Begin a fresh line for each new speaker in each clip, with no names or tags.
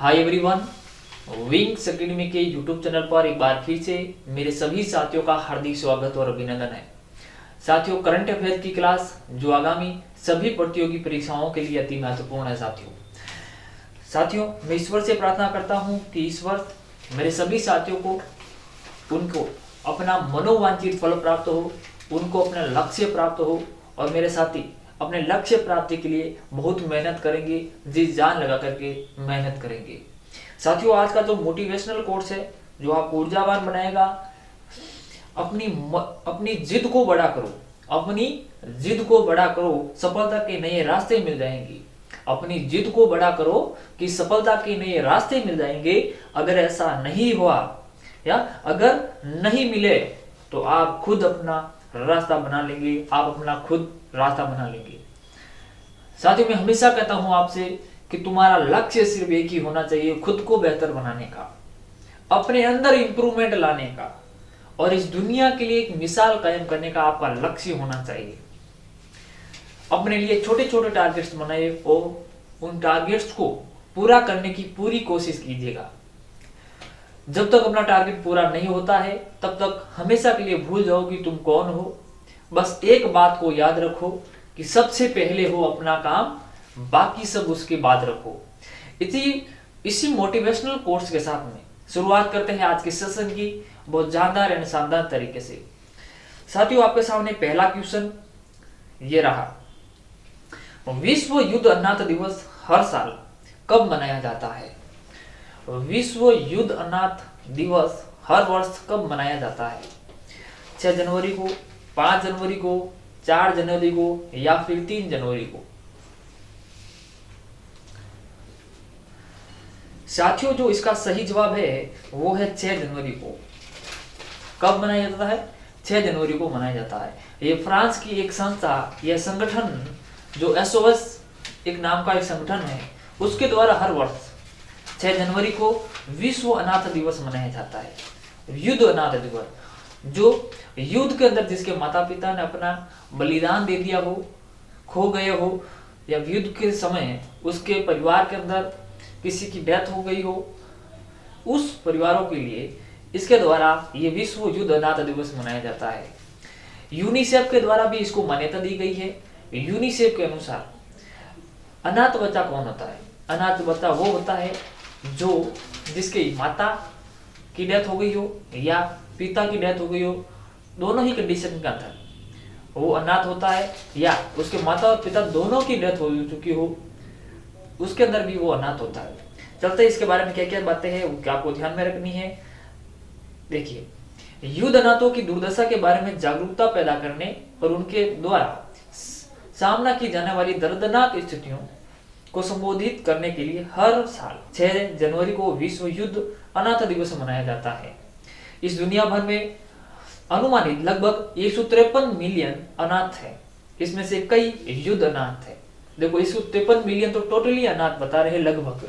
Hi everyone, wings academy के YouTube channel पर एक बार फिर से मेरे सभी साथियों का हार्दिक स्वागत और अभिनंदन है। साथियों, करंट अफेयर की क्लास जो आगामी सभी प्रतियोगी परीक्षाओं के लिए अति महत्वपूर्ण है। साथियों, मैं ईश्वर से प्रार्थना करता हूं कि ईश्वर मेरे सभी साथियों को उनको अपना मनोवांछित फल प्राप्त हो, उनको अपना लक्ष्य प्राप्त हो और मेरे साथी अपने लक्ष्य प्राप्ति के लिए बहुत मेहनत करेंगे, जी जान लगा करके मेहनत करेंगे। साथियों, आज का जो मोटिवेशनल कोर्स है जो आपको ऊर्जावान बनाएगा, अपनी जिद को बड़ा करो, अपनी जिद को बड़ा करो, सफलता के नए रास्ते मिल जाएंगे। अपनी जिद को बड़ा करो कि सफलता के नए रास्ते मिल जाएंगे। अगर ऐसा नहीं हुआ या अगर नहीं मिले तो आप खुद अपना रास्ता बना लेंगे, आप अपना खुद रास्ता बना लेंगे। साथियों, मैं हमेशा कहता हूं आपसे कि तुम्हारा लक्ष्य सिर्फ एक ही होना चाहिए, खुद को बेहतर बनाने का, अपने अंदर इंप्रूवमेंट लाने का और इस दुनिया के लिए एक मिसाल कायम करने का आपका लक्ष्य होना चाहिए। अपने लिए छोटे छोटे टारगेट्स बनाइए और उन टारगेट्स को पूरा करने की पूरी कोशिश कीजिएगा। जब तक अपना टारगेट पूरा नहीं होता है तब तक हमेशा के लिए भूल जाओ कि तुम कौन हो। बस एक बात को याद रखो कि सबसे पहले हो अपना काम, बाकी सब उसके बाद रखो। इसी मोटिवेशनल कोर्स के साथ में शुरुआत करते हैं आज के सेशन की बहुत जानदार एंड शानदार तरीके से। साथियों, आपके सामने पहला क्वेश्चन ये रहा, विश्व युद्ध अनाथ दिवस हर साल कब मनाया जाता है? विश्व युद्ध अनाथ दिवस हर वर्ष कब मनाया जाता है? 6 जनवरी को, 5 जनवरी को, 4 जनवरी को या फिर 3 जनवरी को? साथियों, जो इसका सही जवाब है वो है 6 जनवरी को। कब मनाया जाता है? 6 जनवरी को मनाया जाता है। ये फ्रांस की एक संस्था या संगठन जो एसओएस एक नाम का एक संगठन है, उसके द्वारा हर वर्ष 6 जनवरी को विश्व अनाथ दिवस मनाया जाता है। युद्ध अनाथ दिवस, जो युद्ध के अंदर जिसके माता पिता ने अपना बलिदान दे दिया हो, खो गए हो, या युद्ध के समय उसके परिवार के अंदर किसी की डेथ हो गई हो, उस परिवारों के लिए इसके द्वारा ये विश्व युद्ध अनाथ दिवस मनाया जाता है। यूनिसेफ के द्वारा भी इसको मान्यता दी गई है। यूनिसेफ के अनुसार अनाथ बच्चा कौन होता है? अनाथ बच्चा वो होता है जो जिसकी माता की डेथ हो गई हो या पिता की डेथ हो गई हो, दोनों ही कंडीशन के अंदर वो अनाथ होता है, या उसके माता और पिता दोनों की डेथ हो चुकी हो, उसके अंदर भी वो अनाथ होता है। चलते इसके बारे में क्या क्या बातें हैं वो क्या आपको ध्यान में रखनी है। देखिए, युद्ध अनाथों की दुर्दशा के बारे में जागरूकता पैदा करने और उनके द्वारा सामना की जाने वाली दर्दनाक स्थितियों को संबोधित करने के लिए हर साल 6 जनवरी को विश्व युद्ध अनाथ दिवस मनाया जाता है। इस दुनिया भर में अनुमानित लगभग 153 मिलियन अनाथ है। इसमें से कई युद्ध अनाथ है। देखो, 153 मिलियन तो टोटली अनाथ बता रहे हैं लगभग,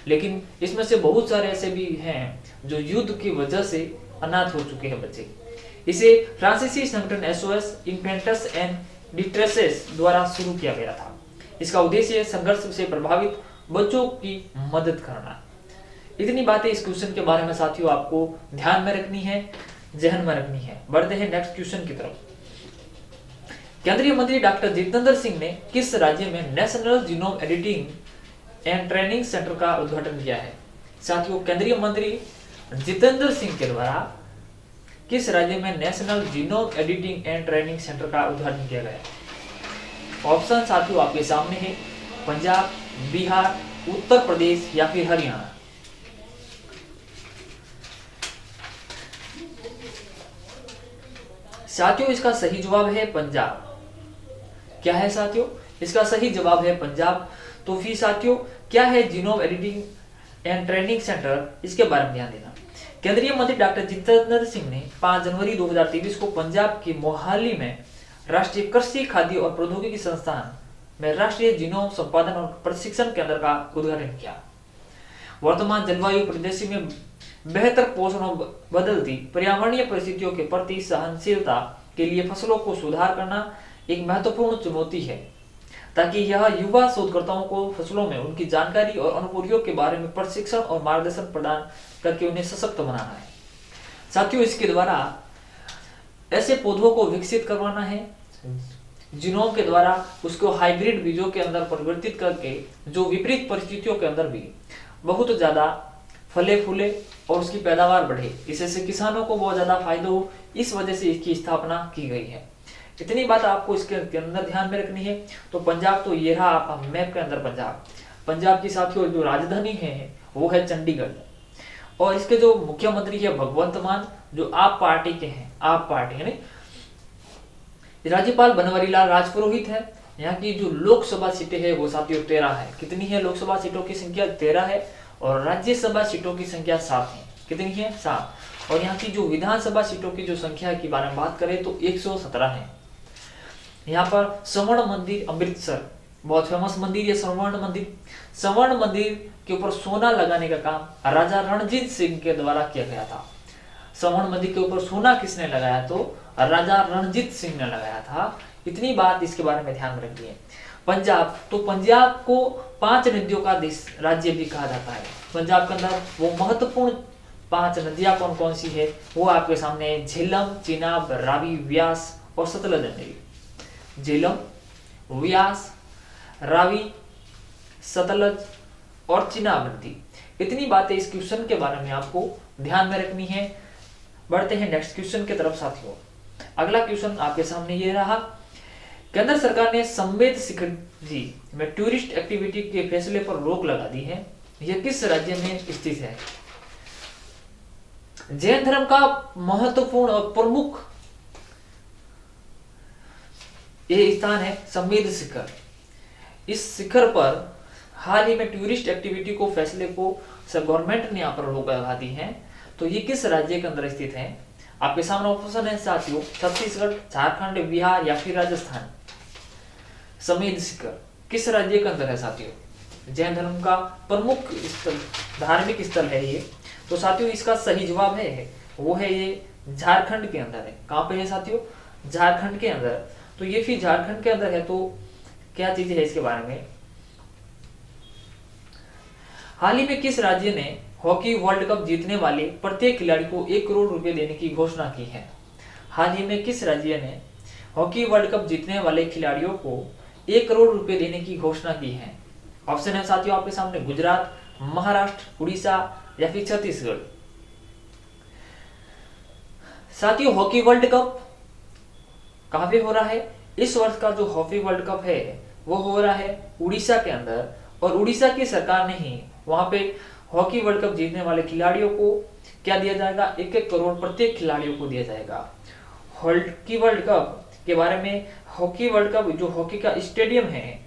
लेकिन इसमें से बहुत सारे ऐसे भी हैं जो युद्ध की वजह से अनाथ हो चुके हैं बच्चे। इसे फ्रांसीसी संगठन एसओएस इन्फेंटस एंड डिस्ट्रेसेस द्वारा शुरू किया गया था। इसका उद्देश्य संघर्ष से प्रभावित बच्चों की मदद करना। इतनी बातें इस क्वेश्चन के बारे में साथियों आपको ध्यान में रखनी है, जहन में रखनी है। बढ़ते हैं नेक्स्ट क्वेश्चन की तरफ। केंद्रीय मंत्री डॉक्टर जितेंद्र सिंह ने किस राज्य में national genome editing and training centre का उद्घाटन किया है? साथियों, केंद्रीय मंत्री जितेंद्र सिंह के द्वारा किस राज्य में national genome editing and training centre का उद्घाटन किया गया है? ऑप्शन साथियों आपके सामने है, पंजाब, बिहार, उत्तर प्रदेश या फिर हरियाणा। साथियों, इसका सही जवाब है पंजाब। क्या है साथियों? इसका सही जवाब है पंजाब। तो फिर साथियों, क्या है genome editing and training centre, इसके बारे में ध्यान देना। केंद्रीय मंत्री डॉक्टर जितेंद्र सिंह ने 5 जनवरी 2023 को पंजाब के मोहाली में राष्ट्रीय कृषि, खाद्य और प्रौद्योगिकी संस्थान में राष्ट्रीय जीनोम संपादन और प्रशिक्षण केंद्र का उद्घाटन किया। वर्तमान जलवायु परिदृश्य में बेहतर पोषण और बदलती पर्यावरणीय परिस्थितियों के प्रति सहनशीलता के लिए फसलों को सुधार करना एक महत्वपूर्ण चुनौती है ताकि यह युवा शोधकर्ताओं को फसलों में उनकी जानकारी और अनुभवों के बारे में प्रशिक्षण और मार्गदर्शन प्रदान करके उन्हें सशक्त बनाना है। साथियों, इसके द्वारा ऐसे पौधों को विकसित करवाना है जिनों के द्वारा उसको हाइब्रिड बीजों के अंदर परिवर्तित करके जो विपरीत परिस्थितियों के अंदर भी बहुत ज्यादा फले फूले और उसकी पैदावार बढ़े, इससे किसानों को बहुत ज्यादा फायदा हो। इस वजह से इसकी स्थापना की गई है। इतनी बात आपको इसके अंदर ध्यान में रखनी है। तो पंजाब तो ये रहा आपका मैप के अंदर पंजाब की साथियों जो राजधानी है वो है चंडीगढ़, और इसके जो मुख्यमंत्री है भगवंत मान, जो आप पार्टी के हैं, आप पार्टी यानी राज्यपाल बनवारीलाल राजपुरोहित है। यहाँ की जो लोकसभा सीटें है वो साथियों 13 है। कितनी है लोकसभा सीटों की संख्या? 13 है। और राज्यसभा सीटों की संख्या 7 है। कितनी है? 7। और यहाँ की जो विधानसभा सीटों की जो संख्या की बारे में बात करें तो 117 है। यहाँ पर स्वर्ण मंदिर अमृतसर बहुत फेमस मंदिर है स्वर्ण मंदिर। स्वर्ण मंदिर के ऊपर सोना लगाने का काम राजा रणजीत सिंह के द्वारा किया गया था। स्वर्ण मंदिर के ऊपर सोना किसने लगाया? तो राजा रणजीत सिंह ने लगाया था। इतनी बात इसके बारे में ध्यान में रखिए। पंजाब, तो पंजाब को 5 नदियों का देश राज्य भी कहा जाता है। पंजाब के अंदर वो महत्वपूर्ण 5 नदियां कौन कौन सी है वो आपके सामने है। झेलम, चिनाब, रावी, व्यास और सतलज नदी। झेलम, व्यास, रावी, सतलज और चिनाब नदी। इतनी बातें इस क्वेश्चन के बारे में आपको ध्यान में रखनी है। बढ़ते हैं नेक्स्ट क्वेश्चन की तरफ साथियों। अगला क्वेश्चन आपके सामने ये रहा। केंद्र सरकार ने संवेद शिखर जी में टूरिस्ट एक्टिविटी के फैसले पर रोक लगा दी है। यह किस राज्य में स्थित है? जैन धर्म का महत्वपूर्ण और प्रमुख ये स्थान है संवेद शिखर। इस शिखर पर हाल ही में टूरिस्ट एक्टिविटी को फैसले को गवर्नमेंट ने यहाँ पर रोक लगा दी है। तो ये किस राज्य के अंदर स्थित है? आपके सामने ऑप्शन है साथियों छत्तीसगढ़, झारखंड, बिहार या फिर राजस्थान। संवेद शिखर किस राज्य के अंदर है साथियों? जैन धर्म का प्रमुख स्थल, धार्मिक स्थल है ये। तो साथियों इसका सही जवाब है वो है ये झारखंड के अंदर है। कहां पे है साथियों? झारखंड के अंदर। तो ये फिर झारखंड के अंदर है तो क्या चीज है इसके बारे में? हाल ही में किस राज्य ने हॉकी वर्ल्ड कप जीतने वाले प्रत्येक खिलाड़ी को 1 करोड़ रुपए देने की घोषणा की है? हाल ही में किस राज्य ने हॉकी वर्ल्ड कप जीतने वाले खिलाड़ियों को 1 करोड़ रुपए देने की घोषणा की है? ऑप्शन है साथियों आपके सामने गुजरात, महाराष्ट्र, उड़ीसा या फिर छत्तीसगढ़। साथियों हॉकी वर्ल्ड कप कहां पे हो रहा है? इस वर्ष का जो हॉकी वर्ल्ड कप है वो हो रहा है उड़ीसा के अंदर, और उड़ीसा की सरकार ने ही वहां पे हॉकी वर्ल्ड कप जीतने वाले खिलाड़ियों को क्या दिया जाएगा? 1-1 करोड़ प्रत्येक खिलाड़ियों को दिया जाएगा। हॉकी वर्ल्ड कप के बारे में, हॉकी वर्ल्ड कप जो हॉकी का स्टेडियम है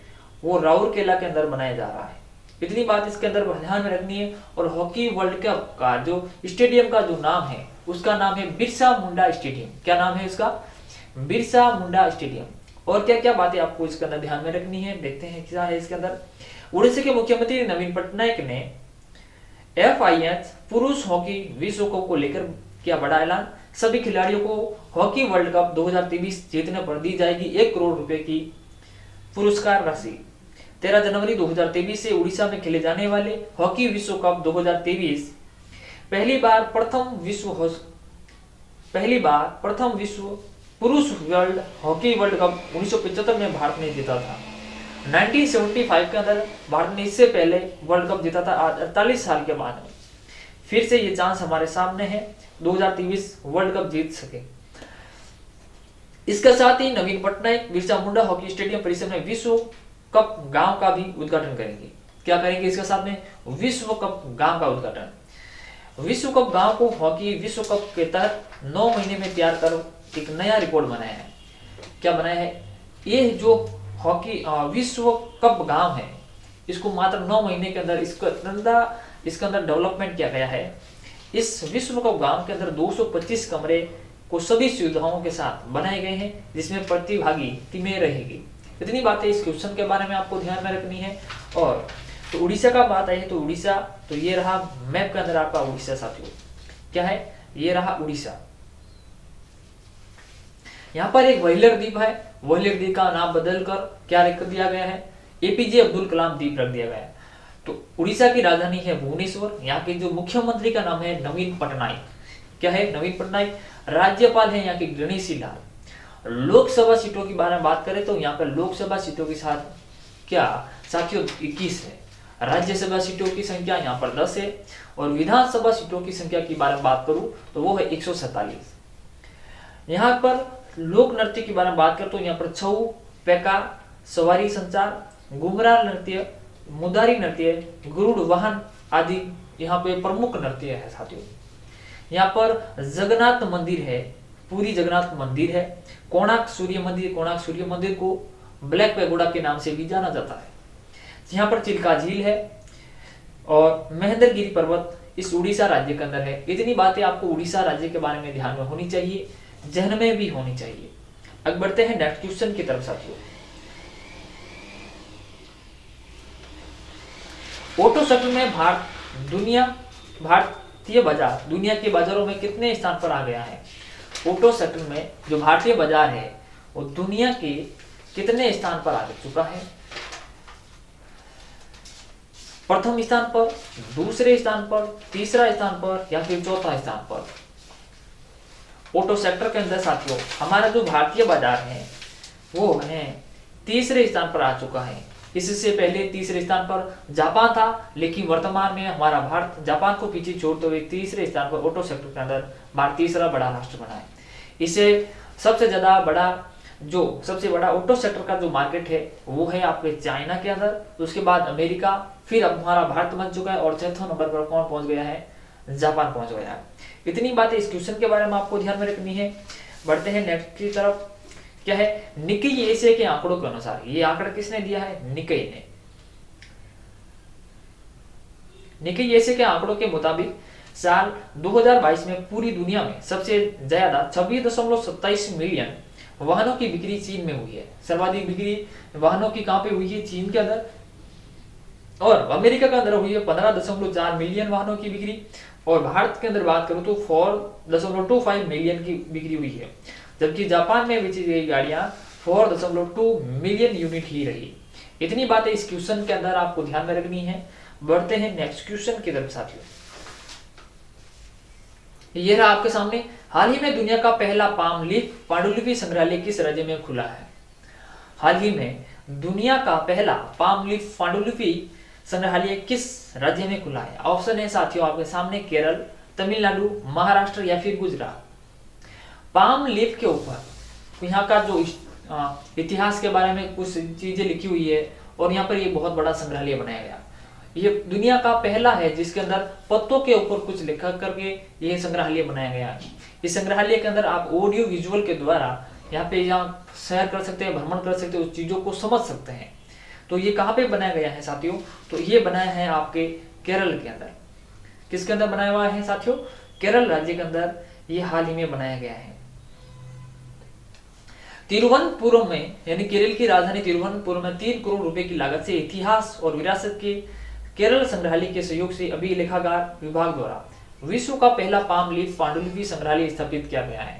वो राउरकेला के अंदर बनाया जा रहा है। इतनी बात इसके अंदर ध्यान में रखनी है। और हॉकी वर्ल्ड कप का जो स्टेडियम का जो नाम है उसका नाम है बिरसा मुंडा स्टेडियम। क्या नाम है उसका? बिरसा मुंडा स्टेडियम। और क्या क्या बातें आपको इसके अंदर ध्यान में रखनी है देखते हैं क्या है इसके अंदर। उड़ीसा के मुख्यमंत्री नवीन पटनायक ने FIH पुरुष हॉकी विश्व कप को लेकर किया बड़ा ऐलान। सभी खिलाड़ियों को हॉकी वर्ल्ड कप 2023 जीतने पर दी जाएगी 1 करोड़ रुपए की पुरस्कार राशि। 13 जनवरी 2023 से उड़ीसा में खेले जाने वाले हॉकी विश्व कप 2023 पहली बार प्रथम विश्व पुरुष वर्ल्ड हॉकी वर्ल्ड कप 1975 में भारत ने जीता था। 1975 के अंदर भारत ने इससे पहले वर्ल्ड कप जीता था। आज 48 साल के बाद फिर से ये चांस हमारे सामने है 2023 वर्ल्ड कप जीत सके। इसके साथ ही नवीन पटनायक बिरसा मुंडा हॉकी स्टेडियम परिसर में विश्व कप गांव का भी उद्घाटन करेंगे। क्या करेंगे इसके साथ में? विश्व कप गांव का उद्घाटन। विश्व कप गांव को हॉकी विश्व कप के तहत 9 महीने में तैयार कर एक नया रिकॉर्ड बनाया है। क्या बनाया है? ये जो हॉकी विश्व कप गांव है इसको मात्र 9 महीने के अंदर इसके अंदर डेवलपमेंट किया गया है। इस विश्व कप गांव के अंदर 225 कमरे को सभी सुविधाओं के साथ बनाए गए हैं जिसमें प्रतिभागी टीमें रहेगी। इतनी बातें इस क्वेश्चन के बारे में आपको ध्यान में रखनी है। और तो उड़ीसा का बात आई है तो उड़ीसा, तो ये रहा मैप के अंदर आपका उड़ीसा साथियों। क्या है? ये रहा उड़ीसा। यहाँ पर एक व्हीलर द्वीप है, व्हीलर द्वीप का नाम बदलकर क्या रख दिया गया है, एपीजे अब्दुल कलाम द्वीप रख दिया गया है। तो उड़ीसा की राजधानी है भुवनेश्वर। यहाँ के जो मुख्यमंत्री का नाम है नवीन पटनायक। क्या है? नवीन पटनायक। राज्यपाल है यहाँ के गणेशी लाल। लोकसभा सीटों की बारे में बात करें तो यहाँ पर लोकसभा सीटों के साथ क्या साथियों 21 है। राज्यसभा सीटों की संख्या यहाँ पर 10 है और विधानसभा सीटों की संख्या की बारे में बात करूं तो वो है 147। यहाँ पर लोक नृत्य की बारे में बात करें तो यहाँ पर छऊ, पैका, सवारी संचार, घुमरा नृत्य, मुदारी नृत्य, गरुड़ वाहन आदि यहाँ पे प्रमुख नृत्य है साथियों। यहाँ पर जगन्नाथ मंदिर है, पूरी जगन्नाथ मंदिर है। कोणार्क सूर्य मंदिर, कोणार्क सूर्य मंदिर को ब्लैक पैगोडा के नाम से भी जाना जाता है। यहाँ पर चिल्का झील है और महेंद्रगिरी पर्वत इस उड़ीसा राज्य के अंदर है। इतनी बातें आपको उड़ीसा राज्य के बारे में ध्यान में होनी चाहिए, जहन में भी होनी चाहिए। अब बढ़ते हैं नेक्स्ट क्वेश्चन की तरफ साथियों। ऑटो सेक्टर में भारतीय बाजार दुनिया के बाजारों में कितने स्थान पर आ गया है? ऑटो सेक्टर में जो भारतीय बाजार है वो दुनिया के कितने स्थान पर आ चुका है? प्रथम स्थान पर, दूसरे स्थान पर, तीसरा स्थान पर या फिर चौथा स्थान पर? ऑटो सेक्टर के अंदर साथियों हमारा जो भारतीय बाजार है वो है तीसरे स्थान पर आ चुका है। इससे पहले तीसरे स्थान पर जापान था, लेकिन वर्तमान में हमारा भारत जापान को पीछे छोड़ते हुए तीसरे स्थान पर ऑटो सेक्टर के अंदर भारत तीसरा बड़ा राष्ट्र बना है। इसे सबसे बड़ा ऑटो सेक्टर का जो मार्केट है वो है आपके चाइना के अंदर, उसके बाद अमेरिका, फिर अब हमारा भारत बन चुका है और चौथे नंबर पर कौन पहुंच गया है? जापान पहुंच गया है। इतनी बातें इस क्वेश्चन के बारे में आपको ध्यान में रखनी है। बढ़ते हैं नेक्स्ट की तरफ। क्या है? निक्केई एशिया के आंकड़ों के अनुसार, ये आंकड़ा किसने दिया है? निक्केई ने। निक्केई एशिया के आंकड़ों के मुताबिक साल 2022 में पूरी दुनिया में सबसे ज्यादा 26.27 मिलियन वाहनों की बिक्री चीन में हुई है। सर्वाधिक बिक्री वाहनों की कहां पे हुई है? चीन के अंदर। और अमेरिका के अंदर हुई है 15.4 मिलियन वाहनों की बिक्री। और भारत के अंदर बात करूं तो 4.25 मिलियन की बिक्री हुई है, जबकि जापान में बेची गई गाड़ियां 4.2 मिलियन यूनिट ही रही। इतनी बातें इस क्वेश्चन के अंदर आपको ध्यान में रखनी है। बढ़ते हैं नेक्स्ट क्वेश्चन की तरफ साथियों। यह रहा आपके सामने। हाल ही में दुनिया का पहला पाम लीफ पांडुलिपि संग्रहालय किस राज्य में खुला है? हाल ही में दुनिया का पहला पाम लीफ पांडुलिपि संग्रहालय किस राज्य में खुला है? ऑप्शन है साथियों आपके सामने केरल, तमिलनाडु, महाराष्ट्र या फिर गुजरात। पाम लीफ के ऊपर यहाँ का जो इतिहास के बारे में कुछ चीजें लिखी हुई है और यहाँ पर ये बहुत बड़ा संग्रहालय बनाया गया। ये दुनिया का पहला है जिसके अंदर पत्तों के ऊपर कुछ लिखा करके ये संग्रहालय बनाया गया है। इस संग्रहालय के अंदर आप ऑडियो विजुअल के द्वारा यहाँ सैर कर सकते हैं, भ्रमण कर सकते हैं, उस चीजों को समझ सकते हैं। तो ये कहाँ पे बनाया गया है साथियों? तो ये बनाया है आपके केरल के अंदर। किसके अंदर बनाया हुआ है साथियों? केरल राज्य के अंदर ये हाल ही में बनाया गया है। तिरुवनंतपुरम में यानी केरल की राजधानी तिरुवनंतपुरम में 3 करोड़ रुपए की लागत से इतिहास और विरासत के केरल संग्रहालय के सहयोग से अभिलेखागार विभाग द्वारा विश्व का पहला पाम लीफ पांडुलिपि संग्रहालय स्थापित किया गया है।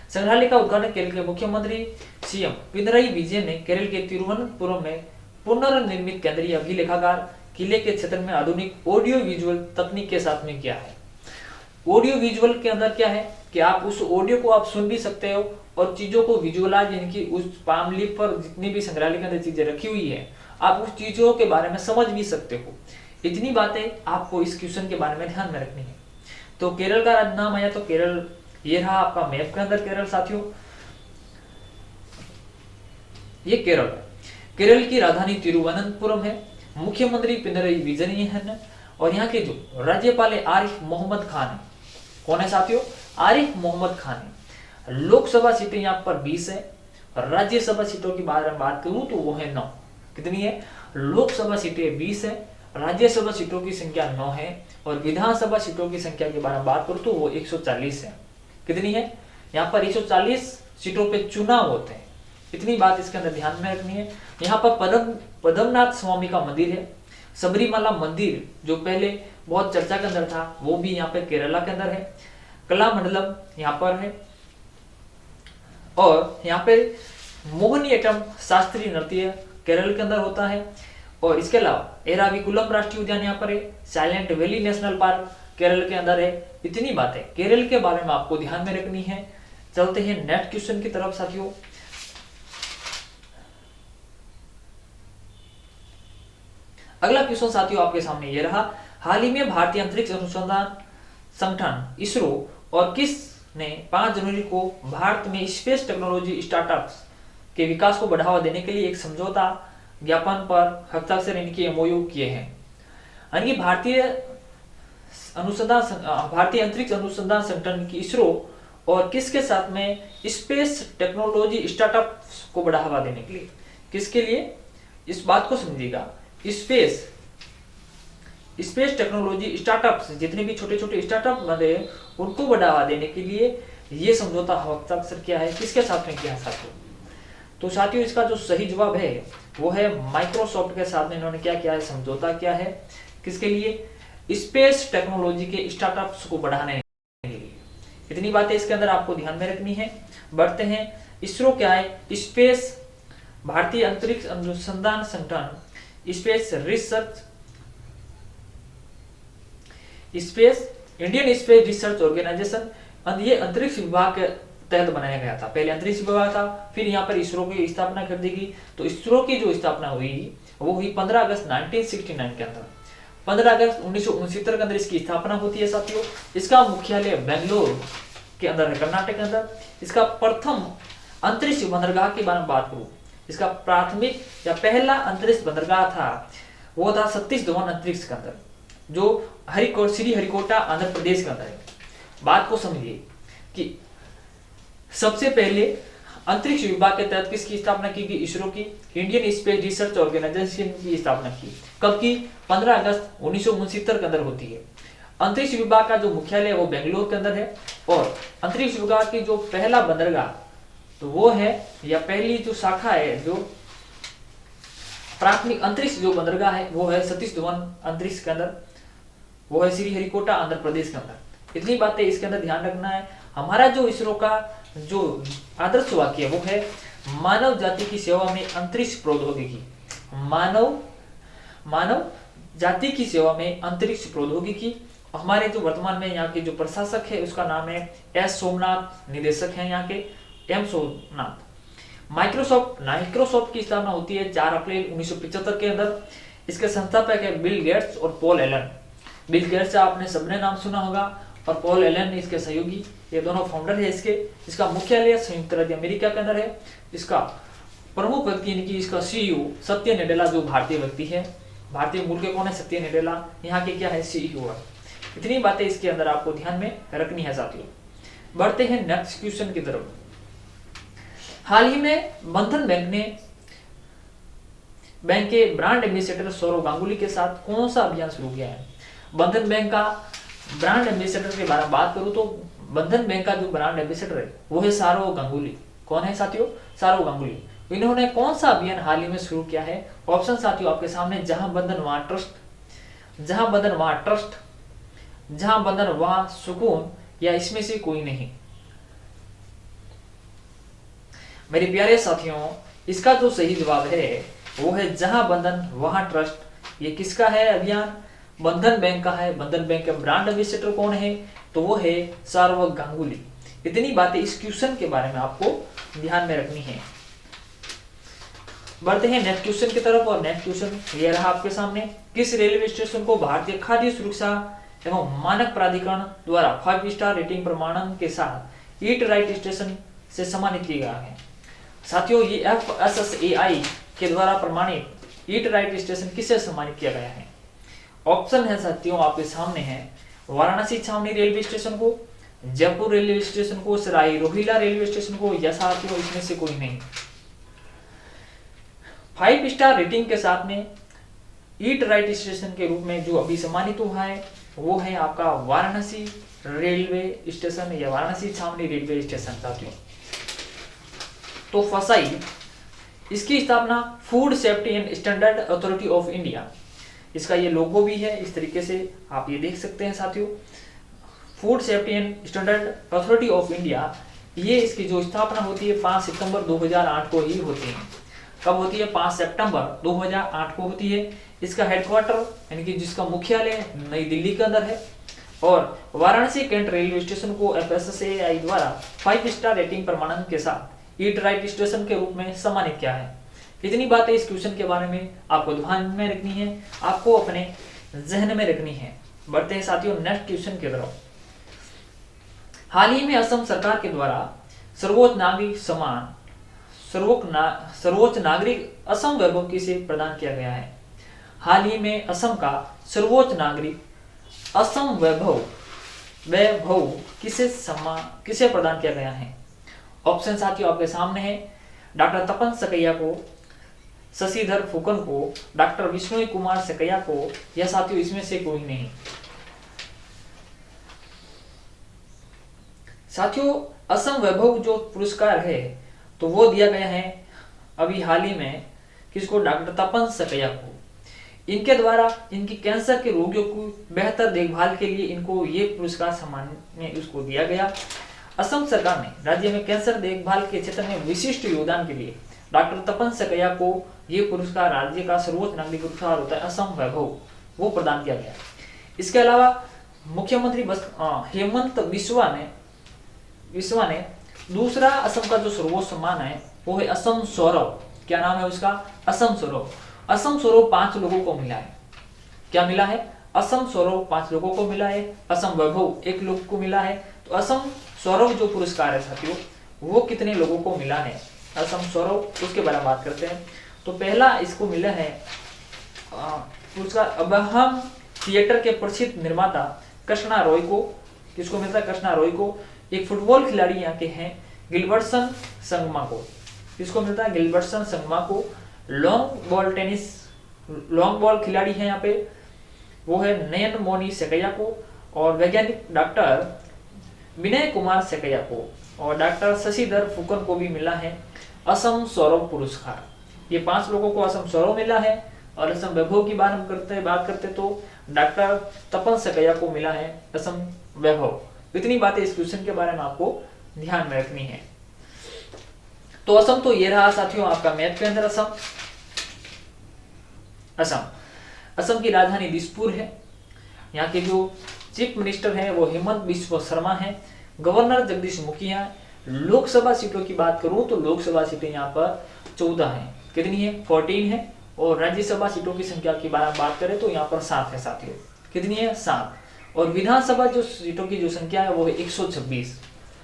संग्रहालय का उद्घाटन केरल के मुख्यमंत्री सीएम पिनरई विजयन ने केरल के तिरुवनंतपुरम में पुनर्निर्मित केंद्रीय अभिलेखागार किले के क्षेत्र में आधुनिक ऑडियो विजुअल तकनीक के साथ में किया है। ऑडियो विजुअल के अंदर क्या है कि आप उस ऑडियो को आप सुन भी सकते हो और चीजों को विजुअलाइज यानी कि उस पाम लीफ पर जितनी भी संग्रहालय के अंदर चीजें रखी हुई है आप उस चीजों के बारे में समझ भी सकते हो। इतनी बातें आपको इस क्वेश्चन के बारे में ध्यान में रखनी है। तो केरल का नाम आया तो केरल, ये रहा आपका मैप के अंदर केरल साथियों। ये केरल है। केरल की राजधानी तिरुवनंतपुरम है। मुख्यमंत्री पिनरई विजयन है और यहाँ के जो राज्यपाल है आरिफ मोहम्मद खान है। कौन है साथियों? आरिफ मोहम्मद खान है। लोकसभा सीटें यहाँ पर 20 है और राज्यसभा सीटों की बात करूं तो वो है 9। कितनी है? लोकसभा सीटें 20 है, राज्यसभा सीटों की संख्या 9 है और विधानसभा सीटों की संख्या की बारे में बात करूं तो वो 140 है। कितनी है? यहाँ पर 140 सीटों पे चुनाव होते हैं। इतनी बात इसके अंदर ध्यान में रखनी है। यहाँ पर पद्मनाथ स्वामी का मंदिर है। सबरीमला मंदिर जो पहले बहुत चर्चा के अंदर था वो भी यहाँ पे केरला के अंदर है। कलामंडलम यहाँ पर है और यहाँ पे मोहिनीअट्टम शास्त्रीय नृत्य केरल के अंदर होता है। और इसके अलावा एराविकुलम राष्ट्रीय उद्यान यहाँ पर है, silent valley national park Kerala के अंदर है। इतनी बातें केरल के बारे में आपको ध्यान में रखनी है। चलते हैं नेक्स्ट क्वेश्चन की तरफ साथियों। अगला क्वेश्चन साथियों आपके सामने ये रहा, हाल ही में भारतीय अंतरिक्ष अनुसंधान संगठन इसरो और किस ने 5 जनवरी को भारत में स्पेस टेक्नोलॉजी स्टार्टअप्स के विकास को बढ़ावा देने के लिए एक समझौता ज्ञापन पर हस्ताक्षर इनके एमओयू किए हैं। यानी भारतीय अंतरिक्ष अनुसंधान संगठन की इसरो और किसके साथ में स्पेस टेक्नोलॉजी स्टार्टअप्स को बढ़ावा देने के लिए, किसके लिए, इस बात को समझिएगा, स्पेस टेक्नोलॉजी स्टार्टअप्स जितने भी छोटे छोटे स्टार्टअप बने उनको बढ़ावा देने के लिए ये समझौता हस्ताक्षर किया है। किसके साथ में किया है साथियों? तो साथियों इसका जो सही जवाब है वो है माइक्रोसॉफ्ट के साथ में इन्होंने क्या किया है, समझौता किया है। किसके लिए? स्पेस टेक्नोलॉजी के स्टार्टअप्स को बढ़ाने के लिए। इतनी बातें इसके अंदर आपको ध्यान में रखनी है। बढ़ते हैं, इसरो क्या है? स्पेस भारतीय अंतरिक्ष अनुसंधान संगठन इंडियन स्पेस रिसर्च ऑर्गेनाइजेशन, ये अंतरिक्ष विभाग के तहत बनाया गया था। पहले अंतरिक्ष विभाग था, फिर यहाँ पर इसरो की स्थापना कर दी गई। तो इसरो की जो स्थापना हुई वो हुई 15 अगस्त 1969 के अंदर। 15 अगस्त 1969 के अंदर इसकी स्थापना होती है साथियों। इसका मुख्यालय बेंगलोर के अंदर है, कर्नाटक के अंदर। इसका प्रथम अंतरिक्ष बंदरगाह के बारे में बात करूं, इसका प्राथमिक या पहला अंतरिक्ष बंदरगाह था वो था सतीश धवन अंतरिक्ष के अंदर, जो श्री हरिकोटा आंध्र प्रदेश के अंदर है। बात को समझिए कि सबसे पहले अंतरिक्ष विभाग के तहत किसकी स्थापना की गई? इसरो की, इंडियन स्पेस रिसर्च ऑर्गेनाइजेशन की स्थापना की। कब की? 15 अगस्त 1969 के अंदर होती है। अंतरिक्ष विभाग का जो मुख्यालय है वो बेंगलोर के अंदर है। और अंतरिक्ष विभाग की जो पहला बंदरगाह तो वो है, या पहली जो शाखा है, जो प्राथमिक अंतरिक्ष जो बंदरगाह है वो है सतीश धवन अंतरिक्ष के अंदर, वो है श्री हरिकोटा आंध्र प्रदेश के अंदर। इतनी बातें इसके अंदर ध्यान रखना है। हमारा जो इसरो का जो आदर्श वाक्य है वो है, मानव जाति की सेवा में अंतरिक्ष प्रौद्योगिकी। मानव जाति की सेवा में अंतरिक्ष प्रौद्योगिकी। हमारे जो वर्तमान में यहाँ के जो प्रशासक है उसका नाम है एस सोमनाथ, निदेशक है यहाँ के एम सोमनाथ। माइक्रोसॉफ्ट की स्थापना होती है 4 अप्रैल 1975 के अंदर। इसके संस्थापक है बिल गेट्स और पॉल एलन। बिल गेट्स आपने सबने नाम सुना होगा और पॉल एलन इसके सहयोगी, ये दोनों फाउंडर है इसके। इसका मुख्यालय संयुक्त राज्य अमेरिका के अंदर है। इसका प्रमुख व्यक्ति यानी कि इसका सीईओ सत्य नडेला, जो भारतीय व्यक्ति है, भारतीय मूल के कौन है? सत्य नडेला, यहाँ के क्या है? सीईओ है। इतनी बातें इसके अंदर आपको ध्यान में रखनी है साथियों। बढ़ते हैं नेक्स्ट क्वेश्चन की तरफ। हाल ही में बंधन बैंक के ब्रांड एम्बेसडर सौरव गांगुली के साथ कौन सा अभियान शुरू किया है? बंधन बैंक का ब्रांड एम्बेसडर के बारे में बात करूं तो बंधन बैंक का जो ब्रांड एम्बेसडर है वो है सौरव गांगुली। कौन है साथियों? सौरव गांगुली। इन्होंने कौन सा अभियान हाल ही में शुरू किया है? ऑप्शन साथियों आपके सामने, जहां बंधन वहां ट्रस्ट, जहां बंधन वहां ट्रस्ट, जहां बंधन वहां सुकून, या इसमें से कोई नहीं। मेरे प्यारे साथियों, इसका जो सही जवाब है वो है जहां बंधन वहां ट्रस्ट। ये किसका है अभियान? बंधन बैंक का है। बंधन बैंक का ब्रांड एम्बेसडर कौन है? तो वो है सौरव गांगुली। इतनी बातें इस क्वेश्चन के बारे में आपको ध्यान में रखनी है। बढ़ते हैं नेक्स्ट क्वेश्चन की तरफ। और नेक्स्ट क्वेश्चन ये रहा आपके सामने, किस रेलवे स्टेशन को भारतीय खाद्य सुरक्षा एवं मानक प्राधिकरण द्वारा 5 स्टार रेटिंग प्रमाणन के साथ ईट राइट स्टेशन से सम्मानित किया गया है? साथियों, ये FSSAI के द्वारा प्रमाणित ईट राइट स्टेशन किसे सम्मानित किया गया है? ऑप्शन है साथियों आपके सामने है, वाराणसी छावनी रेलवे स्टेशन को, जयपुर रेलवे स्टेशन को, सराय रोहिला रेलवे स्टेशन को, या साथियों इसमें से कोई नहीं। 5 स्टार रेटिंग के साथ में ईट राइट स्टेशन के रूप में जो अभी सम्मानित हुआ है वो है आपका वाराणसी रेलवे स्टेशन या वाराणसी छावनी रेलवे स्टेशन साथियों। तो फसाई, इसकी स्थापना food safety and standard authority of India, इसका ये लोगो भी है, इस तरीके से आप ये देख सकते हैं साथियों। Food safety and standard authority of India ये इसकी जो स्थापना होती है 5 सितंबर 2008 को ही होती है। कब होती है? 5 सितंबर 2008 को होती है। इसका हेडक्वार्टर यानी कि जिसका मुख्यालय नई दिल्ली के अंदर है और वाराणसी कैंट रेलवे स्टेशन को FSSAI द्वारा 5 स्टार रेटिंग प्रमाणन के साथ ईट राइट स्टेशन के रूप में सम्मानित किया है। इतनी बातें इस क्वेश्चन के बारे में आपको ध्यान में रखनी है, आपको अपने जहन में रखनी है। बढ़ते हैं साथियों नेक्स्ट क्वेश्चन की तरफ। हाल ही में असम सरकार के द्वारा सर्वोच्च नागरिक सम्मान सर्वोच्च नागरिक असम वैभव किसे प्रदान किया गया है? हाल ही में असम का सर्वोच्च नागरिक असम वैभव किसे प्रदान किया गया है? ऑप्शन साथियों आपके सामने है। डॉक्टर तपन सकैया को, शशिधर फुकन को, डॉक्टर विष्णु कुमार सकैया को, या साथियों इसमें से कोई नहीं। साथियों असम वैभव जो पुरस्कार है तो वो दिया गया है अभी हाल ही में किसको? डॉक्टर तपन सकैया को। इनके द्वारा इनकी कैंसर के रोगियों की बेहतर देखभाल के लिए इनको ये पुरस्कार सम्मान में उसको दिया गया। असम सरकार ने राज्य में कैंसर देखभाल के क्षेत्र में विशिष्ट योगदान के लिए डॉक्टर तपन सकैया को ये पुरस्कार, राज्य का सर्वोच्च नागरिक पुरस्कार होता है असम वैभव, वो प्रदान किया गया। इसके अलावा मुख्यमंत्री हेमंत बिस्वा ने दूसरा असम का जो सर्वोच्च सम्मान है वो है असम सौरव। क्या नाम है उसका? असम सौरव। असम सौरव 5 लोगों को मिला है। क्या मिला है? असम सौरव 5 लोगों को मिला है। असम वैभव 1 लोग को मिला है। तो असम सौरव जो पुरस्कार है साथियों वो कितने लोगों को मिला है? असम सौरव, उसके बारे में बात करते हैं। तो पहला इसको मिला है पुरस्कार अब्राहम थिएटर के प्रसिद्ध निर्माता कृष्णा रॉय को। किसको मिलता है? कृष्णा रॉय को। एक फुटबॉल खिलाड़ी यहाँ के हैं गिलबर्टसन संगमा को। किसको मिलता है? गिलबर्टसन संगमा को। लॉन्ग बॉल खिलाड़ी है यहाँ पे वो है नयन मोनी सकैया को, और वैज्ञानिक डॉक्टर विनय कुमार सकैया को, और डॉक्टर शशिधर फुकन को भी मिला है असम सौरव पुरस्कार। ये 5 लोगों को असम सौरव मिला है। और असम वैभव की बात करते तो डॉक्टर तपन सकैया को मिला है असम वैभव। इतनी बातें इस क्वेश्चन के बारे में आपको ध्यान में रखनी है। तो असम तो ये रहा साथियों आपका मैप के अंदर असम की राजधानी दिसपुर है। यहाँ के जो चीफ मिनिस्टर हैं वो हेमंत बिस्वा शर्मा है। गवर्नर जगदीश मुखिया। लोकसभा सीटों की बात करूं तो लोकसभा सीटें यहाँ पर 14 हैं। कितनी है? 14 है। और राज्यसभा सीटों की संख्या की बात करें तो यहाँ पर 7 है साथियों। कितनी है? 7। और विधानसभा जो सीटों की जो संख्या है वो है 126।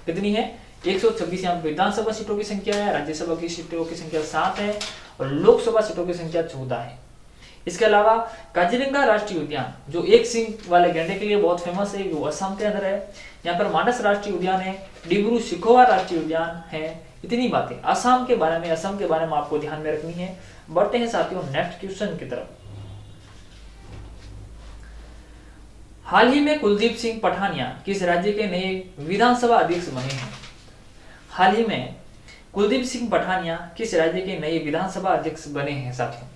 कितनी है? 126 यहाँ विधानसभा सीटों की संख्या है। राज्यसभा की सीटों की संख्या 7 है और लोकसभा सीटों की संख्या 14 है। इसके अलावा काजीरंगा राष्ट्रीय उद्यान जो एक सिंह वाले गैंडे के लिए बहुत फेमस है, जो असम के अंदर है। यहाँ पर मानस राष्ट्रीय उद्यान है, डिब्रू सिखोवा राष्ट्रीय उद्यान है। इतनी बातें असम के बारे में आपको ध्यान में रखनी है। बढ़ते हैं साथियों नेक्स्ट क्वेश्चन की तरफ। हाल ही में कुलदीप सिंह पठानिया किस राज्य के नए विधानसभा अध्यक्ष बने हैं? हाल ही में कुलदीप सिंह पठानिया किस राज्य के नए विधानसभा अध्यक्ष बने हैं साथियों?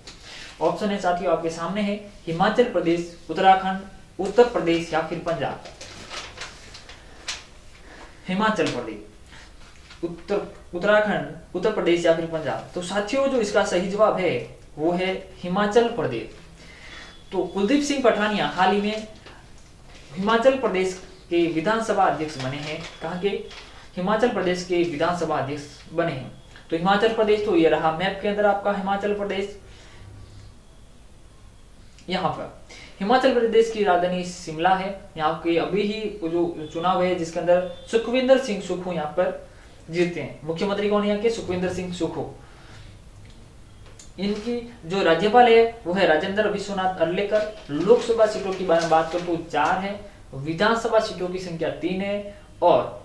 ऑप्शन है साथियों आपके सामने है हिमाचल प्रदेश, उत्तराखंड, उत्तर प्रदेश या फिर पंजाब। हिमाचल प्रदेश, उत्तराखंड, उत्तर प्रदेश या फिर पंजाब। तो साथियों जो इसका सही जवाब है वो है हिमाचल प्रदेश। तो कुलदीप सिंह पठानिया हाल ही में हिमाचल प्रदेश के विधानसभा अध्यक्ष बने हैं। कहाँ के? हिमाचल प्रदेश के विधानसभा अध्यक्ष बने हैं। तो हिमाचल प्रदेश तो ये रहा मैप के अंदर आपका हिमाचल प्रदेश। यहाँ पर हिमाचल प्रदेश की राजधानी शिमला है। यहाँ के अभी ही जो चुनाव है जिसके अंदर सुखविंदर सिंह सुक्खू यहाँ पर जीते हैं। मुख्यमंत्री कौन है यहाँ के? सुखविंदर सिंह सुक्खू। इनकी जो राज्यपाल है वो है राजेंद्र विश्वनाथ अर्लेकर। लोकसभा सीटों की बात करूं तो 4 है, विधानसभा सीटों की संख्या 3 है, और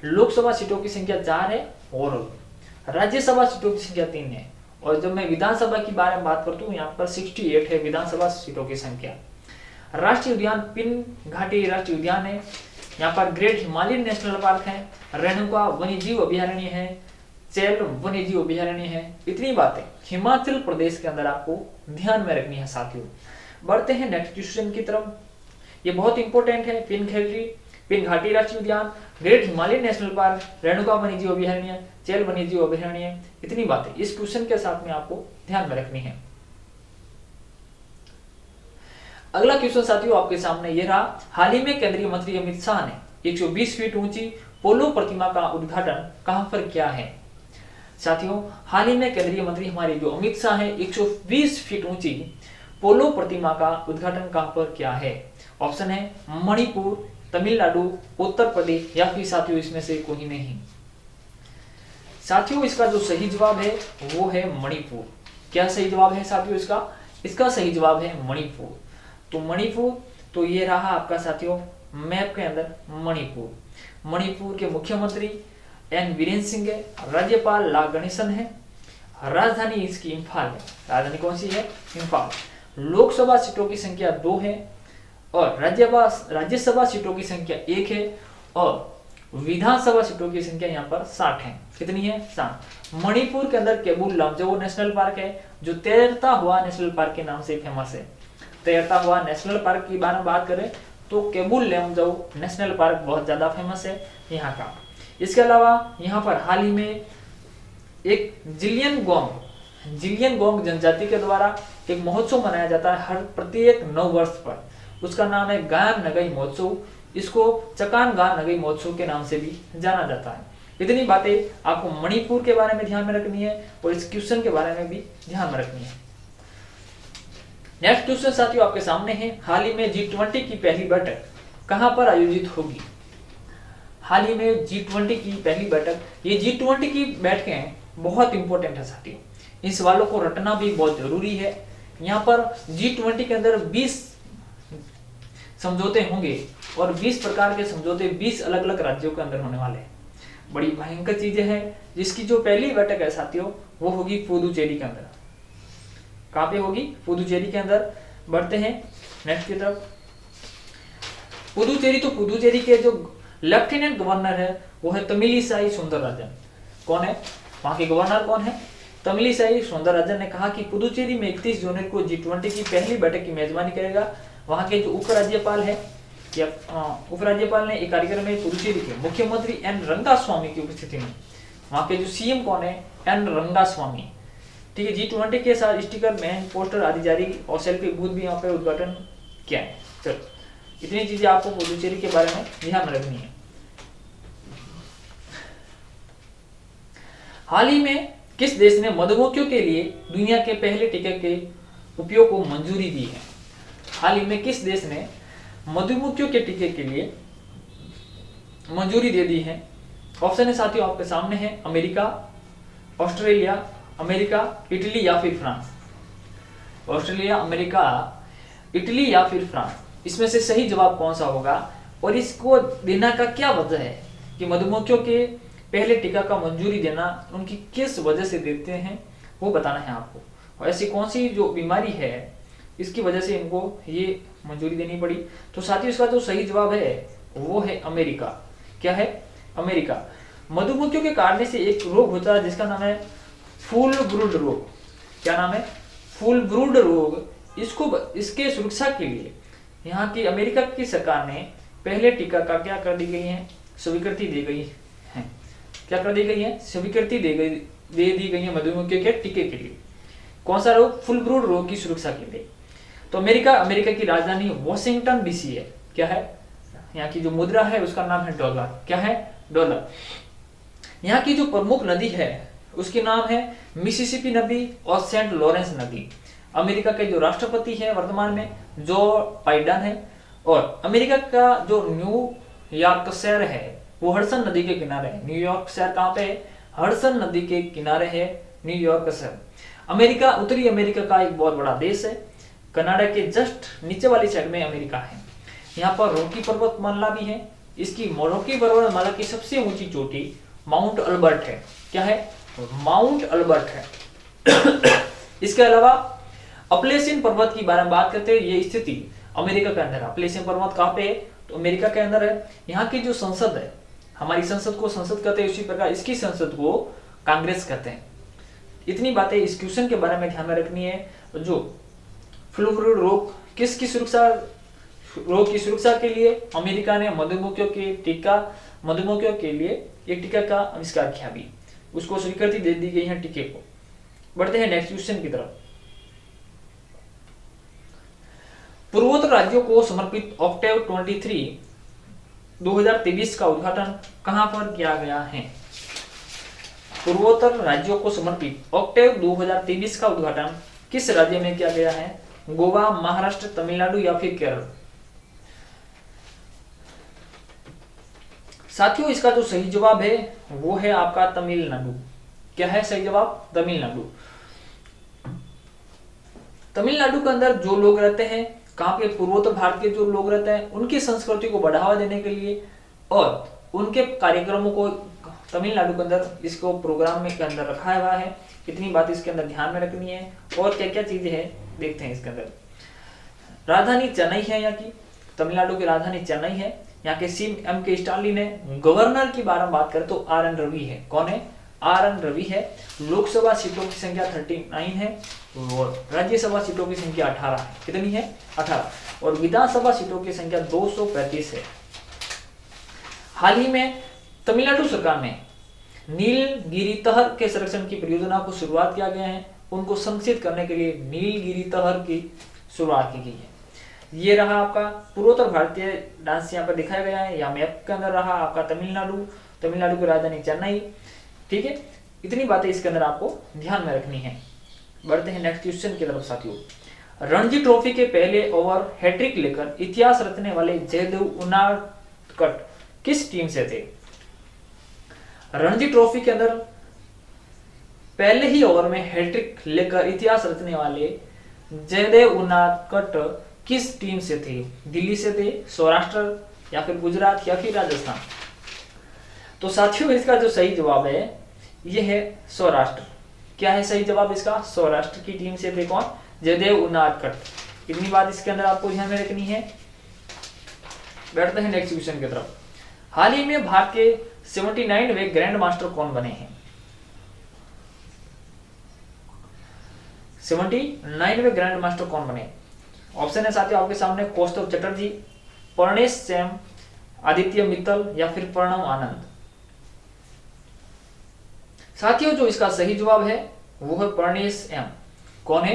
लोकसभा सीटों की संख्या 4 है और राज्यसभा सीटों की संख्या 3 है। और जब मैं विधानसभा की बारे में बात करता हूँ यहाँ पर 68 है विधानसभा सीटों की संख्या। राष्ट्रीय उद्यान पिन घाटी राष्ट्रीय उद्यान है। यहाँ पर ग्रेट हिमालयन नेशनल पार्क है, रेणुका वन्यजीव अभयारण्य है, चैल वन्यजीव अभयारण्य है। इतनी बातें हिमाचल प्रदेश के अंदर आपको ध्यान में रखनी है साथियों। बढ़ते हैं नेक्स्ट क्वेश्चन की तरफ। ये बहुत इंपॉर्टेंट है। पिन घाटी राष्ट्रीय उद्यान, great Himalayan national park, Renuka वन्यजीव अभयारण्य, चैल वन्यजीव अभयारण्य। इतनी बातें इस क्वेश्चन के साथ में आपको ध्यान में रखनी है। अगला क्वेश्चन साथियों आपके सामने ये रहा, हाल ही में केंद्रीय मंत्री अमित शाह ने 120 फीट ऊंची पोलो प्रतिमा का उद्घाटन कहां पर किया है? साथियों, हाल ही में केंद्रीय मंत्री हमारे जो अमित शाह है 120 फीट ऊंची पोलो प्रतिमा का उद्घाटन कहां पर किया है? ऑप्शन है मणिपुर, तमिलनाडु, उत्तर प्रदेश या फिर साथियों इसमें से कोई नहीं। साथियों इसका जो सही जवाब है वो है मणिपुर। क्या सही जवाब है साथियों इसका? इसका सही जवाब है मणिपुर। तो मणिपुर, तो ये रहा आपका साथियों मैप के अंदर मणिपुर। मणिपुर के मुख्यमंत्री एन बीरेन सिंह है, राज्यपाल ला गणेशन है, राजधानी इसकी इम्फाल है। राजधानी कौन सी है? इम्फाल। लोकसभा सीटों की संख्या 2 है और राज्यसभा सीटों की संख्या 1 है और विधानसभा सीटों की संख्या यहाँ पर 60 है। कितनी है? 60। मणिपुर के अंदर केबुल लामजाओ नेशनल पार्क है जो तैरता हुआ नेशनल पार्क के नाम से फेमस है। तैरता हुआ नेशनल पार्क की बात करें तो केबुल लामजाओ नेशनल पार्क बहुत ज्यादा फेमस है यहाँ का। इसके अलावा यहाँ पर हाल ही में एक जिलियन गोंग जनजाति के द्वारा एक महोत्सव मनाया जाता है हर प्रत्येक 9 वर्ष पर। उसका नाम है गायन नगई महोत्सव। इसको चकान गान नगई महोत्सव के नाम से भी जाना जाता है। इतनी बातें आपको मणिपुर के बारे में ध्यान में रखनी है और इस क्वेश्चन के बारे में भी ध्यान में रखनी है। नेक्स्ट क्वेश्चन साथियों आपके सामने है, हाल ही में G20 की पहली बैठक कहां पर आयोजित होगी? हाल ही में G20 की पहली बैठक, ये G20 की बैठकें बहुत इंपॉर्टेंट है साथियों, इन सवालों को रटना भी बहुत जरूरी है। यहाँ पर G20 के अंदर 20 समझौते होंगे और 20 प्रकार के समझौते 20 अलग अलग राज्यों के अंदर होने वाले हैं। बड़ी भयंकर चीजें हैं। जिसकी जो पहली बैठक है साथियों वो होगी पुदुचेरी के अंदर। कहां पे होगी? पुदुचेरी के अंदर। बढ़ते हैं नेक्स्ट की तरफ। पुदुचेरी, तो पुदुचेरी के जो लेफ्टिनेंट गवर्नर है वो है तमिलिसाई सौंदरराजन। कौन है वहां के गवर्नर? कौन है? तमिलिसाई सौंदरराजन ने कहा कि पुदुचेरी में 31 जनवरी को G20 की पहली बैठक की मेजबानी करेगा। वहां के जो उपराज्यपाल है या उपराज्यपाल ने एक कार्यक्रम में पुदुचेरी के मुख्यमंत्री एन रंगास्वामी की उपस्थिति में, वहां के जो सीएम कौन है? एन रंगास्वामी। ठीक है, G20 के साथ स्टिकर, मैन पोस्टर आदि जारी और सेल्फी बूथ भी यहाँ पे उद्घाटन किया है। चलो, इतनी चीजें आपको पुदुचेरी के बारे में ध्यान रखनी है। हाल ही में किस देश ने मधुमक्खियों के लिए दुनिया के पहले टीके के उपयोग को मंजूरी दी है? हाल ही में किस देश ने मधुमक्खियों के टीके के लिए मंजूरी दे दी है? ऑप्शन है साथियों आपके सामने है, अमेरिका, ऑस्ट्रेलिया, अमेरिका, इटली या फिर फ्रांस। ऑस्ट्रेलिया, अमेरिका, इटली या फिर फ्रांस, इसमें से सही जवाब कौन सा होगा और इसको देना का क्या वजह है कि मधुमक्खियों के पहले टीका का मंजूरी देना उनकी किस वजह से देते हैं वो बताना है आपको। और ऐसी कौन सी जो बीमारी है इसकी वजह से इनको ये मंजूरी देनी पड़ी? तो साथियों इसका जो सही जवाब है वो है अमेरिका। क्या है? अमेरिका। मधुमक्खियों के काटने से एक रोग होता है जिसका नाम है फूल ब्रूड रोग। क्या नाम है? फूल ब्रूड रोग। इसके सुरक्षा के लिए यहाँ की अमेरिका की सरकार ने पहले टीका का क्या कर दी गई है? स्वीकृति दी गई है। क्या कर दी गई है? स्वीकृति दे दी गई है मधुमक्खियों के टीके के लिए। कौन सा रोग? फुल ब्रूड रोग की सुरक्षा के लिए। तो अमेरिका की राजधानी वॉशिंगटन डीसी है। क्या है? यहाँ की जो मुद्रा है उसका नाम है डॉलर। क्या है? डॉलर। यहाँ की जो प्रमुख नदी है उसके नाम है मिसिसिपी नदी और सेंट लॉरेंस नदी। अमेरिका के जो राष्ट्रपति है वर्तमान में जो बाइडेन है और अमेरिका का जो न्यूयॉर्क शहर है वो हडसन नदी के किनारे है। न्यूयॉर्क शहर कहाँ पे है? हडसन नदी के किनारे है न्यूयॉर्क शहर। अमेरिका उत्तरी अमेरिका का एक बहुत बड़ा देश है। कनाडा के जस्ट नीचे वाली साइड में अमेरिका है। यहाँ पर रॉकी पर्वतमाला भी है। इसकी रॉकी पर्वतमाला की सबसे ऊंची चोटी माउंट अल्बर्ट है। क्या है? माउंट अल्बर्ट है। इसके अलावा अपलेशियन पर्वत की बारे में बात करते हैं। ये स्थिति अमेरिका के अंदर है। अपलेशियन पर्वत कहाँ पे है? तो अमेरिका के अंदर है। यहाँ की जो संसद है, हमारी संसद को संसद कहते हैं, उसी प्रकार इसकी संसद को कांग्रेस कहते हैं। इतनी बातें इस क्वेश्चन के बारे में ध्यान में रखनी है। जो फ्लू रोग किसकी सुरक्षा रोग की सुरक्षा के लिए अमेरिका ने मधुमक्खियों के लिए एक टीका का आविष्कार किया भी, उसको स्वीकृति दे दी गई है टीके को। बढ़ते हैं नेक्स्ट क्वेश्चन की तरफ। पूर्वोत्तर राज्यों को समर्पित ऑक्टेव 23 2023 का उद्घाटन कहां पर किया गया है? पूर्वोत्तर राज्यों को समर्पित ऑक्टेव 2023 का उद्घाटन किस राज्य में किया गया है? गोवा, महाराष्ट्र, तमिलनाडु या फिर केरल? साथियों, इसका जो सही जवाब है वो है आपका तमिलनाडु। क्या है सही जवाब? तमिलनाडु। तमिलनाडु के अंदर जो लोग रहते हैं, कहां पे? पूर्वोत्तर भारत के जो लोग रहते हैं, उनकी संस्कृति को बढ़ावा देने के लिए और उनके कार्यक्रमों को तमिलनाडु के अंदर इसको प्रोग्राम में के अंदर रखा हुआ है। कितनी बात इसके अंदर ध्यान में रखनी है और क्या क्या चीजें हैं देखते हैं इसके अंदर। राजधानी चेन्नई है यहाँ की, तमिलनाडु की राजधानी चेन्नई है। यहाँ के सीएम एम.के. स्टालिन है। गवर्नर की बात करें तो आर.एन. रवि है। कौन है? आर.एन. रवि है। लोकसभा सीटों की संख्या 39 है और राज्यसभा सीटों की संख्या 18 है। कितनी है? 18। और विधानसभा सीटों की संख्या 235 है। हाल ही में तमिलनाडु सरकार ने नीलगिरी तहर के संरक्षण की परियोजना को शुरुआत किया गया है। उनको संरक्षित करने के लिए नीलगिरी तहर की शुरुआत की गई है। ये रहा आपका पूर्वोत्तर भारतीय डांस, यहाँ पर दिखाया गया है। यहाँ मैप के अंदर रहा आपका तमिलनाडु की राजधानी चेन्नई। ठीक है, इतनी बातें इसके अंदर आपको ध्यान में रखनी है। बढ़ते हैं नेक्स्ट क्वेश्चन की तरफ साथियों। रणजी ट्रॉफी के पहले ओवर हैट्रिक लेकर इतिहास रचने वाले जयदेव उनादकट किस टीम से थे? रणजी ट्रॉफी के अंदर पहले ही ओवर में हैट्रिक लेकर इतिहास रचने वाले जयदेव उनादकट किस टीम से थे? दिल्ली से थे, सौराष्ट्र या फिर गुजरात या फिर राजस्थान? तो साथियों, इसका जो सही जवाब है ये है सौराष्ट्र। क्या है सही जवाब इसका? सौराष्ट्र की टीम से थे कौन? जयदेव उनादकट। इतनी बात इसके अंदर आपको ध्यान में रखनी है। बैठते हैं नेक्स्ट क्वेश्चन की तरफ। हाल ही में भारत के 79वें ग्रैंड मास्टर कौन बने हैं? 79वें ग्रैंड मास्टर कौन बने? ऑप्शन है साथियों आपके सामने, कौस्तुभ चटर्जी, परनेश सैम, आदित्य मित्तल या फिर प्रणव आनंद। साथियों, जो इसका सही जवाब है वो है परनेश एम। कौन है?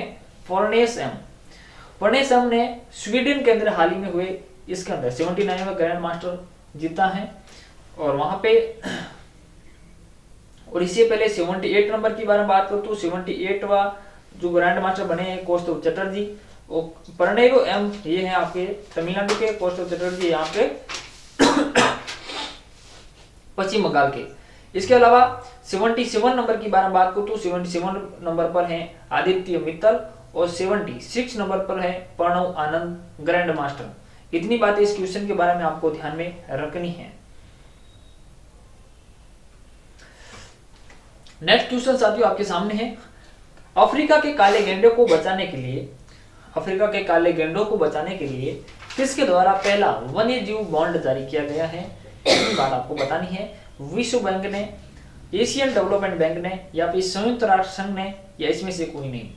परनेश एम। परनेश एम ने स्वीडन के अंदर हाल ही में हुए इसके अंदर 79वें ग्रैंड मास्टर जीता है। और वहां पे और इससे पहले 78 नंबर की बारे में बात करूं तो 78वां जो ग्रैंड मास्टर बने हैं कौस्तुभ चटर्जी। प्रणव एम ये है आपके तमिलनाडु के, कौस्तुभ चटर्जी यहाँ पे पश्चिम बंगाल के। इसके अलावा 77 नंबर की बारे में बात करूं तो 77 नंबर पर है आदित्य मित्तल और 76 नंबर पर है प्रणव आनंद ग्रैंड मास्टर। इतनी बातें इस क्वेश्चन के बारे में आपको ध्यान में रखनी है। नेक्स्ट क्वेश्चन साथियों आपके सामने है। अफ्रीका के काले गेंडों को बचाने के लिए किसके द्वारा पहला वन्य जीव बॉन्ड जारी किया गया है? इतनी बात आपको बतानी है। विश्व बैंक ने, एशियन डेवलपमेंट बैंक ने या फिर संयुक्त राष्ट्र संघ ने या इसमें से कोई नहीं।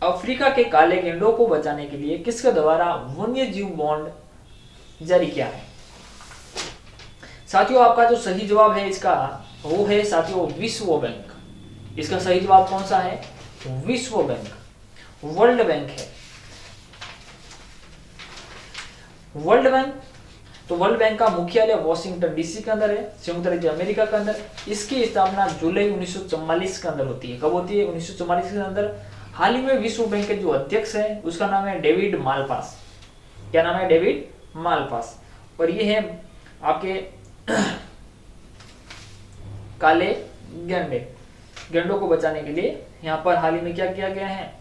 अफ्रीका के काले गेंडों को बचाने के लिए किसके द्वारा वन्य जीव बॉन्ड जारी किया है? साथियों, आपका जो सही जवाब है इसका वो है साथियों विश्व बैंक। इसका सही जवाब कौन सा है? विश्व बैंक, वर्ल्ड बैंक है। वर्ल्ड बैंक, तो वर्ल्ड बैंक का मुख्यालय वॉशिंगटन डीसी के अंदर है, संयुक्त राज्य अमेरिका के अंदर। इसकी स्थापना जुलाई 1944 के अंदर होती है। कब होती है? 1944 के अंदर। हाल ही में विश्व बैंक के जो अध्यक्ष है उसका नाम है डेविड मालपास। क्या नाम है? David Malpass. और ये है आपके काले गेंडों को बचाने के लिए यहाँ पर हाल ही में क्या किया गया है?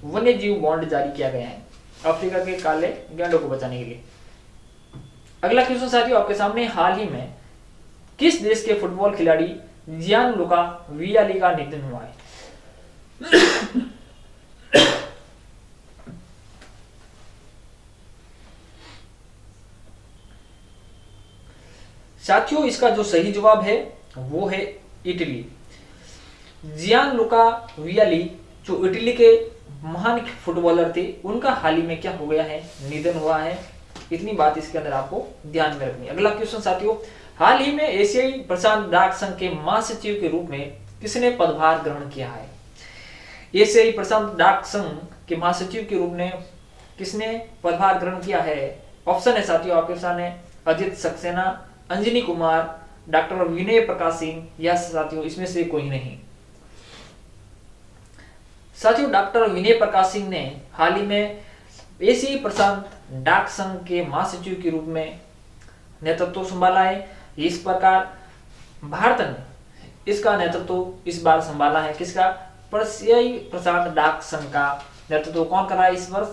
वन्य जीव बॉन्ड जारी किया गया है अफ्रीका के काले गेंडों को बचाने के लिए। अगला क्वेश्चन साथियों आपके सामने, हाल ही में किस देश के फुटबॉल खिलाड़ी जियानलुका वियाली का निधन हुआ है? साथियों, इसका जो सही जवाब है वो है इटली। जियानलुका वियाली जो इटली के महान फुटबॉलर थे, उनका हाल ही में क्या हो गया है? निधन हुआ है। इतनी बात इसके अंदर आपको ध्यान में रखनी है। अगला क्वेश्चन साथियों, हाल ही में एशियाई प्रशांत डाक संघ के महासचिव के रूप में किसने पदभार ग्रहण किया है? एशियाई प्रशांत डाक संघ के महासचिव के रूप में किसने पदभार ग्रहण किया है? ऑप्शन है साथियों आपके सामने, अजित सक्सेना, अंजनी कुमार, डॉक्टर विनय प्रकाश सिंह, या साथियों इसमें से कोई नहीं। साथियों डॉक्टर विनय प्रकाश सिंह ने हाल ही में एशियाई प्रशांत डाक संघ के महासचिव के रूप में नेतृत्व संभाला है। इस प्रकार भारत ने इसका नेतृत्व इस बार संभाला है। किसका? एशियाई प्रशांत डाक संघ का नेतृत्व कौन कर रहा है इस वर्ष?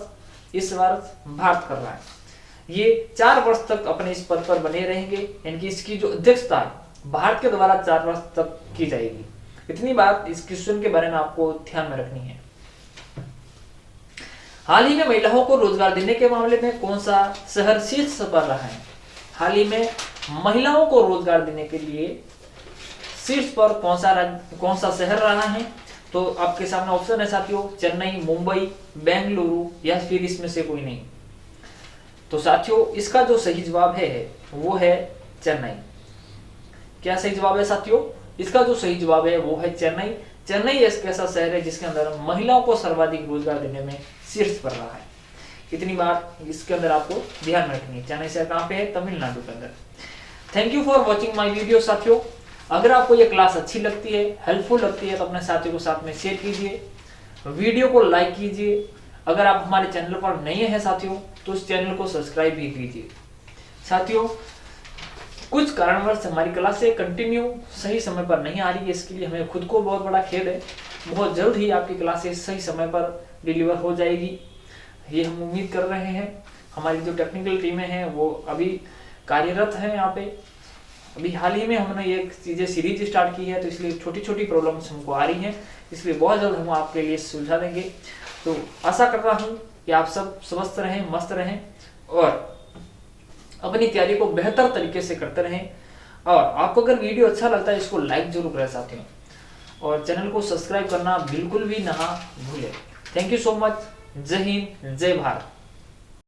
इस वर्ष भारत कर रहा है। ये 4 वर्ष तक अपने इस पद पर बने रहेंगे, यानी इसकी जो अध्यक्षता है भारत के द्वारा 4 वर्ष तक की जाएगी। इतनी बात इस क्वेश्चन के बारे में आपको ध्यान में रखनी है। हाल ही में महिलाओं को रोजगार देने के मामले में कौन सा शहर शीर्ष पर रहा है? हाल ही में महिलाओं को रोजगार देने के लिए शीर्ष पर कौन सा शहर रहा है? तो आपके सामने ऑप्शन है साथियों, चेन्नई, मुंबई, बेंगलुरु, या फिर इसमें से कोई नहीं। तो साथियों इसका जो सही जवाब है वो है चेन्नई। क्या सही जवाब है साथियों? इसका जो सही जवाब है वो है चेन्नई। चेन्नई एक ऐसा शहर है जिसके अंदर महिलाओं को सर्वाधिक रोजगार देने में शीर्ष पर रहा है। इतनी बात इसके अंदर आपको ध्यान में रखनी है। चेन्नई शहर कहाँ पे है? तमिलनाडु के अंदर। Thank you for watching my video साथियों। अगर आपको ये क्लास अच्छी लगती है, हेल्पफुल लगती है, तो अपने साथियों को साथ में शेयर कीजिए, वीडियो को लाइक कीजिए। अगर आप हमारे चैनल पर नए हैं साथियों तो इस चैनल को सब्सक्राइब भी कीजिए। साथियों कुछ कारणवश हमारी क्लासें कंटिन्यू सही समय पर नहीं आ रही है, इसके लिए हमें खुद को बहुत बड़ा खेद है। बहुत जल्द ही आपकी क्लासें सही समय पर डिलीवर हो जाएगी, ये हम उम्मीद कर रहे हैं। हमारी जो टेक्निकल टीमें हैं वो अभी कार्यरत हैं यहाँ पे। अभी हाल ही में हमने ये चीज़ें सीरीज स्टार्ट की है, तो इसलिए छोटी छोटी प्रॉब्लम्स हमको आ रही हैं, इसलिए बहुत जल्द हम आपके लिए सुलझा देंगे। तो आशा कर रहा हूँ कि आप सब स्वस्थ रहें, मस्त रहें और अपनी तैयारी को बेहतर तरीके से करते रहें। और आपको अगर वीडियो अच्छा लगता है इसको लाइक जरूर करें साथियों, और चैनल को सब्सक्राइब करना बिल्कुल भी ना भूलें। Thank you so much. जय हिंद, जय भारत।